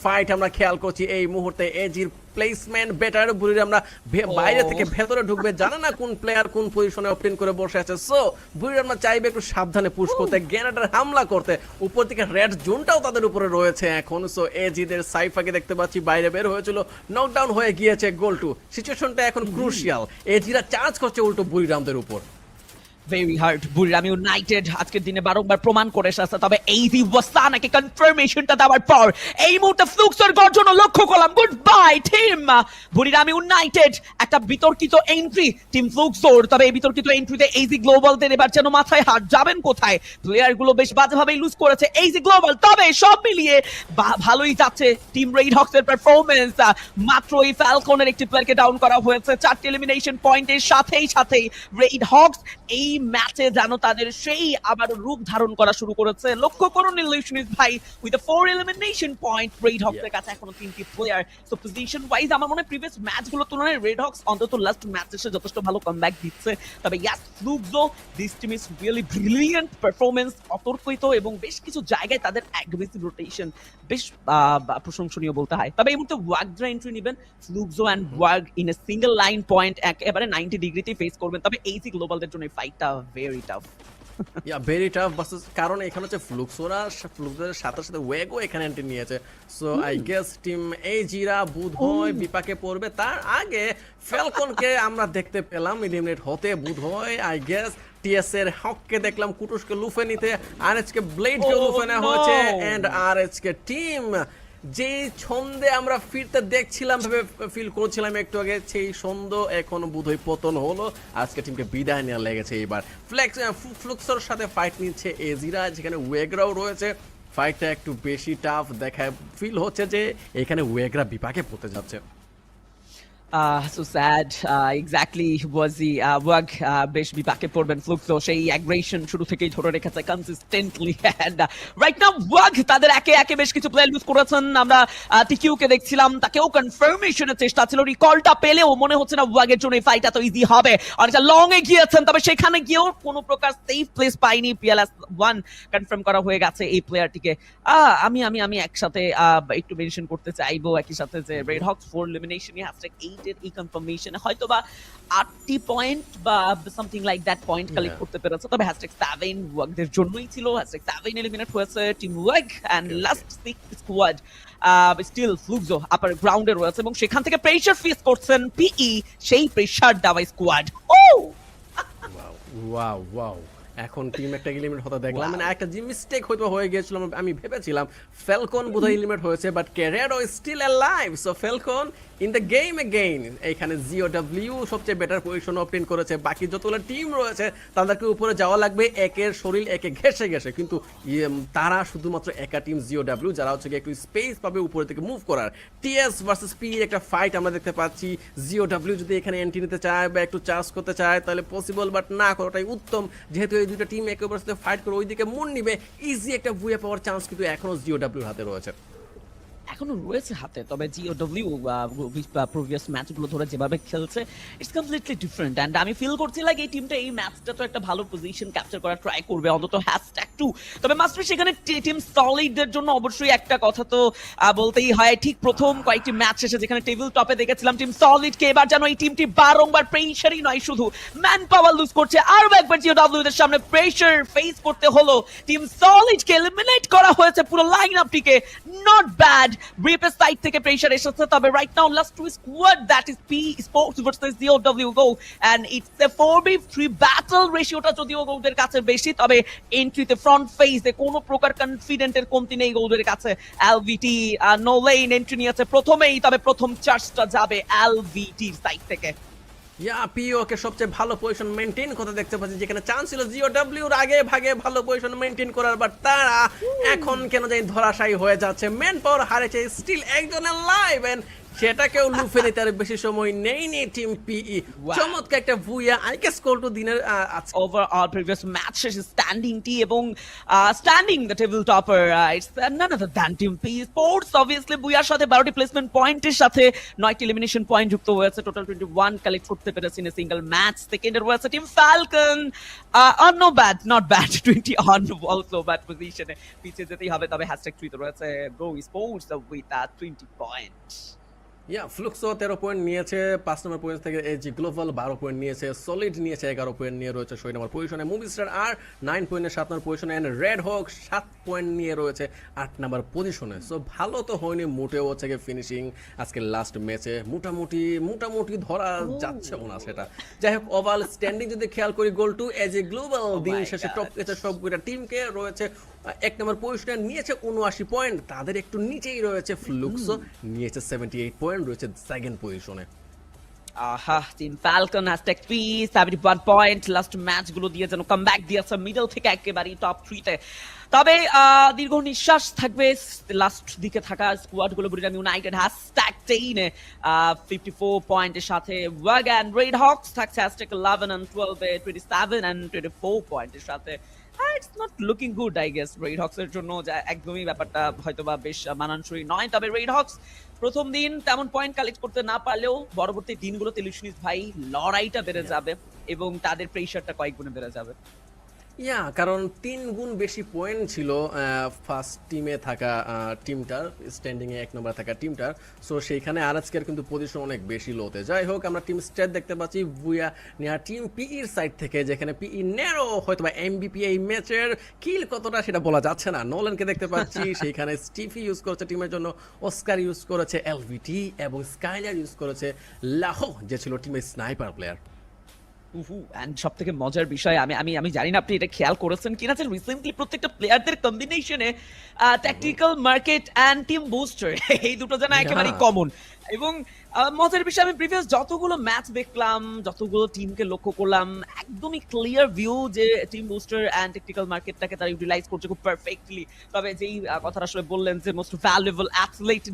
Fight আমরা খেয়াল করছি এই মুহূর্তে এজির প্লেসমেন্ট বেটার বুড়ির আমরা বাইরে থেকে ভেতরে ঢুকবে জানে না কোন প্লেয়ার কোন পজিশনে ওপেন করে বসে আছে সো বুড়ির আমরা চাইবে একটু সাবধানে পুশ করতে গ্রেনেডের হামলা করতে উপর থেকে রেড জোনটাও তাদের উপরে রয়েছে এখন সো এজিদের সাইফাকে দেখতে পাচ্ছি বাইরে বের হয়েছিল নকডাউন হয়ে গিয়েছে গোল টু সিচুয়েশনটা এখন ক্রুশিয়াল এজিরা চার্জ করছে উল্টো বুড়িরামদের উপর ভেরি হার্ড বুড়িরাম ইউনাইটেড আজকের দিনে বারংবার প্রমাণ করে এসেছে তবে এই দি ওয়াসানাকে কনফার্মেশনটা দেওয়ার পর এই মুহূর্তে ফ্লুক্সের গর্জন লক্ষ্য করলাম গুড বাই টিম বুড়িরাম ইউনাইটেড একটা বিতর্কিত এন্ট্রি টিম ফ্লুক্সোর তবে এই বিতর্কিত এন্ট্রিতে এইজি গ্লোবালদের এবার যেন মাথায় হাত যাবেন কোথায় প্লেয়ার গুলো বেশ বাজেভাবেই লুজ করেছে এইজি গ্লোবাল তবে সব মিলিয়ে ভালোই যাচ্ছে টিম রেড হক্স এর পারফরম্যান্স মাত্র এই ফ্যালকনের একটি প্লেয়ারকে ডাউন করা হয়েছে 4টি এলিমিনেশন পয়েন্টের সাথেই রেড হক্স এই ম্যাচে জানো তাদের সেই আবার রূপ ধারণ করা শুরু করেছে লক্ষ্য করুন ইলিউশনিস্ট ভাই with a 4 elimination point red Hawks এর কাছে এখনো 3টি প্লেয়ার সো পজিশন ওয়াইজ আমার মনে হয় প্রিভিয়াস ম্যাচগুলো তুলনায় রেড হক্স অন্তত লাস্ট ম্যাচে এসে যথেষ্ট ভালো কামব্যাক দিচ্ছে তবে yes Fluxo this team is really brilliant performance অতর্কিত এবং বেশ কিছু জায়গায় তাদের অ্যাগ্রেসিভ রোটেশন বেশ প্রশংসনীয় বলতে হয় তবে এই মুহূর্তে ওয়াগড্রা এন্ট্রি নেবেন Fluxo and Wag in a single line point একেবারে 90 ডিগ্রিতে ফেস করবেন তবে এইজি গ্লোবালদের জন্য এই ফাইটটা ভেরি টাফ ভেরি টাফ বাসেস কারণ এখানে হচ্ছে ফ্লুক্সের সাথে সাথে ওয়েগও এখানে এন্ট্রি নিয়েছে সো আই গেস টিম এই জিরা বুধ হয় বিপাকে পড়বে তার আগে ফ্যালকনকে আমরা দেখতে পেলাম এলিমিনেট হতে বুধ হয় আই গেস টিএস এর হককে দেখলাম কুটুসকে লুফে নিতে আরএচকে ব্লেডকে লুফে নেওয়া হয়েছে এন্ড আরএচকে টিম যে ছন্দে আমরা ফিরতে দেখছিলাম ভেবে ফিল করছিলাম একটু আগে সেই ছন্দ এখন বোধহয় পতন হলো আজকে টিমকে বিদায় নেওয়া লেগেছে এবার ফ্লুক্সের সাথে ফাইট নিচ্ছে এজিরা যেখানে ওয়েগরাও রয়েছে ফাইটটা একটু বেশি টাফ দেখায় ফিল হচ্ছে যে এখানে ওয়েগরা বিপাকে পড়তে যাচ্ছে so sad exactly was the ওয়াগ বেশ বিপাকে পড়বেন ফ্লুক্সো সেই অ্যাগ্রেশন শুরু থেকেই ধরে রেখেছে কনসিস্টেন্টলি এন্ড রাইট নাও ওয়াগ তাদের একে বেশ কিছু প্লেয়ার লুজ করেছেন আমরা টিকিউ কে দেখছিলাম তাকেও কনফার্মেশনের চেষ্টা ছিল রিকলটা পেলেও মনে হচ্ছে না ওয়াগের জন্য এই ফাইট এত ইজি হবে অনেকটা লং এ গিয়েছেন তবে সেখানে গিয়েও কোনো প্রকার সেফ প্লেস পাইনি পিএলএস 1 কনফার্ম করা হয়ে গেছে এই প্লেয়ারটিকে আমি একসাথে একটু মেনশন করতে চাইবো একই সাথে যে রেড হক্স 4 এলিমিনেশন হ্যাশট্যাগ 8 এই কনফার্মেশন হয়তোবা 8টি পয়েন্ট বা something like that point collect করতে পেরেছে তবে #7 ওয়াগদের জন্যই ছিল #7 এলিমিনেট হয়েছে team Wag and last 6 squad still Fluxo upper গ্রাউন্ডে রয়েছে এবং সেখান থেকে প্রেসার ফেস করছেন পিই সেই প্রেসার দাওয়া স্কোয়াড ও ওয়াও এখন টিম একটা এলিমিনেট হতে দেখলাম মানে একটা যে মিস্টেক হয়তো হয়ে গিয়েছিল আমি ভেবেছিলাম ফ্যালকন বোধহয় এলিমিনেট হয়েছে but Carrero is still alive so Falcon in the game again এখানে জিওডব্লিউ সবচেয়ে বেটার পজিশন অবটেন করেছে বাকি যতগুলো টিম রয়েছে তাদেরকে উপরে যাওয়া লাগবে একের শরীর একে ঘেসে কিন্তু তারা শুধুমাত্র একা টিম জিওডব্লিউ যারা হচ্ছে একটু স্পেস পাবে উপরে থেকে মুভ করার টিএস ভার্সেস পি একটা ফাইট আমরা দেখতে পাচ্ছি জিওডব্লিউ যদি এখানে এন্ট্রি নিতে চায় বা একটু চার্জ করতে চায় তাহলে পসিবল বাট না করাটাই উত্তম যেহেতু এই দুটো টিম একে অপরের সাথে ফাইট করে ওইদিকে মন নিবে ইজি একটা বুয়ে পাওয়ার চান্স কিন্তু এখনো জিওডব্লিউর হাতে রয়েছে এখনো রয়েছে হাতে তবে জিওডব্লিউ প্রিভিয়াস ম্যাচগুলো ধরে যেভাবে খেলছে ইটস কমপ্লিটলি ডিফারেন্ট এন্ড আমি ফিল করছি লাইক এই টিমটা এই ম্যাচটা তো একটা ভালো পজিশন ক্যাপচার করার ট্রাই করবে অন্তত #2 তবে মাস্টার সেখানে টিম সলিডদের জন্য অবশ্যই একটা কথা তো বলতেই হয় ঠিক প্রথম কয়েকটি ম্যাচ শেষে যেখানে টেবিল টপে দেখেছিলাম টিম সলিডকে এবার যেন এই টিমটি বারংবার প্রেসারই নয় শুধু ম্যান পাওয়ার লুজ করছে আর একবার জিওডব্লিউ এর সামনে প্রেসার ফেস করতে হলো টিম সলিডকে এলিমিনেট করা হয়েছে পুরো লাইন আপটিকে নট ব্যাড ব্রিপের সাইড থেকে প্রেসার এসেছে তবে right now last two squad that is P sports versus GOW go and it's a 4v3 battle রেশিওটা যদিও গোলদের কাছে বেশি তবে এন্ট্রিতে ফ্রন্ট ফেসে কোনো প্রকার কনফিডেন্টের কমতি নেই গোলদের কাছে এলভিটি নো লেন এন্ট্রি নিয়েছে প্রথমেই তবে প্রথম চার্জটা যাবে এলভিটির সাইড থেকে পিও কে সবচেয়ে ভালো পজিশন মেইনটেইন করতে দেখতে পাচ্ছি যেখানে চান্স ছিল জিওডব্লিউর আগে ভাগে ভালো পজিশন মেইনটেইন করার বাট তারা এখন কেন জানি ধরাশায়ী হয়ে যাচ্ছে মেন পাওয়ার হারেছে স্টিল একজনের লাইভ এন্ড সেটাকেও লুফে নিতে আর বেশি সময় নেইনি টিম পিই। Wow. চমৎকার একটা ভুইয়া আই গেস কলটু দিনের আজকে Overall previous matches standing টি এবং standing the table topper it's none other than Team P Sports obviously বুয়ার সাথে 12টি প্লেসমেন্ট পয়েন্টের সাথে 9টি এলিমিনেশন পয়েন্ট যুক্ত হয়েছে টোটাল 21 কালেক্ট করতে পেরেছে ইন এ সিঙ্গেল ম্যাচ সেকেন্ডের রয়েছে team Falcon no bad not bad 20 on also bad position পিছিয়ে যেতেই হবে তবে হ্যাশট্যাগ 3 তে রয়েছে Go Sports with 20 points Fluxo 13 point নিয়েছে 5 নম্বর পয়েন্ট থেকে এজি গ্লোবাল 12 পয়েন্ট নিয়েছে, সলিড নিয়েছে 11 পয়েন্ট নিয়ে রয়েছে 6 নম্বর পজিশনে, মুভি স্টার আর 9 পয়েন্টে 7 নম্বর পজিশনে, এন্ড রেড হক 7 পয়েন্ট নিয়ে রয়েছে 8 নম্বর পজিশনে। সো ভালো তো হয়নি মোটেও হচ্ছে ফিনিশিং আজকে লাস্ট ম্যাচে মোটামুটি ধরা যাচ্ছে না সেটা। যাই হোক ওভারঅল স্ট্যান্ডিং যদি খেয়াল করি গোল টু এজি গ্লোবাল দিন শেষে টপ পেয়েছে সবগুলো টিমকে, রয়েছে 1 নম্বর পজিশনে নিয়েছে 79 পয়েন্ট, তাদের একটু নিচেই রয়েছে ফ্লুক্সো নিয়েছে 78 পয়েন্ট, রয়েছে সেকেন্ড পজিশনে। Team Falcon hashtag 3 71 point last match গুলো দিয়ে যেন কামব্যাক দিয়েছে মিডল থেকে একেবারে টপ 3 তে। তবে দীর্ঘ নিঃশ্বাস থাকবে লাস্ট দিকে থাকা স্কোয়াড গুলো বুরিরাম ইউনাইটেড হ্যাশট্যাগ 10 এ 54 পয়েন্টের সাথে ওয়াগান রেড হকস থাকছে হ্যাশট্যাগ 11 and 12 এ 27 and 24 পয়েন্টের সাথে। It's not looking good I guess red Hawks এর জন্য, যা একদমই ব্যাপারটা হয়তোবা বেশ মানানসই নয়। তবে রেড হকস প্রথম দিন তেমন পয়েন্ট কালেক্ট করতে না পারলেও পরবর্তী দিনগুলোতে লুশনিস ভাই লড়াইটা বেড়ে যাবে এবং তাদের প্রেশারটা কয়েক গুণে বেড়ে যাবে। কারণ 3 গুণ বেশি পয়েন্ট ছিল ফার্স্ট টিমে থাকা টিমটার, স্ট্যান্ডিং এ 1 নম্বর থাকা টিমটার। সো সেইখানে আরএসকের কিন্তু পজিশন অনেক বেশি লোতে। যাই হোক আমরা টিম স্টেট দেখতে পাচ্ছি বুয়া নেয়া টিম পিইর সাইড থেকে, যেখানে পিই নেরো হয়তোবা এমবিপি এই ম্যাচের কিল কতটা সেটা বলা যাচ্ছে না। নোলানকে দেখতে পাচ্ছি সেইখানে স্টিফি ইউজ করেছে টিমের জন্য, অস্কার ইউজ করেছে এলভিটি এবং স্কাইলার ইউজ করেছে লাহো, যে ছিল টিমের স্নাইপার প্লেয়ার। এন্ড সব থেকে মজার বিষয় আমি জানি না আপনি এটা খেয়াল করেছেন কিনা যে রিসেন্টলি প্রত্যেকটা প্লেয়ারদের কম্বিনেশনে tactical market and team booster এই দুটো যেন একেবারে কমন। এবং মজার বিষয় আমি প্রিভিয়াস যতগুলো ম্যাচ দেখলাম, যতগুলো টিমকে লক্ষ্য করলাম, একদমই ক্লিয়ার ভিউ যে টিম বুস্টার এন্ড ট্যাকটিক্যাল মার্কেটটাকে তারা ইউটিলাইজ করছে খুব পারফেক্টলি। তবে যেই কথাটা আসলে বললেন যে মোস্ট ভ্যালুয়েবল অ্যাথলেট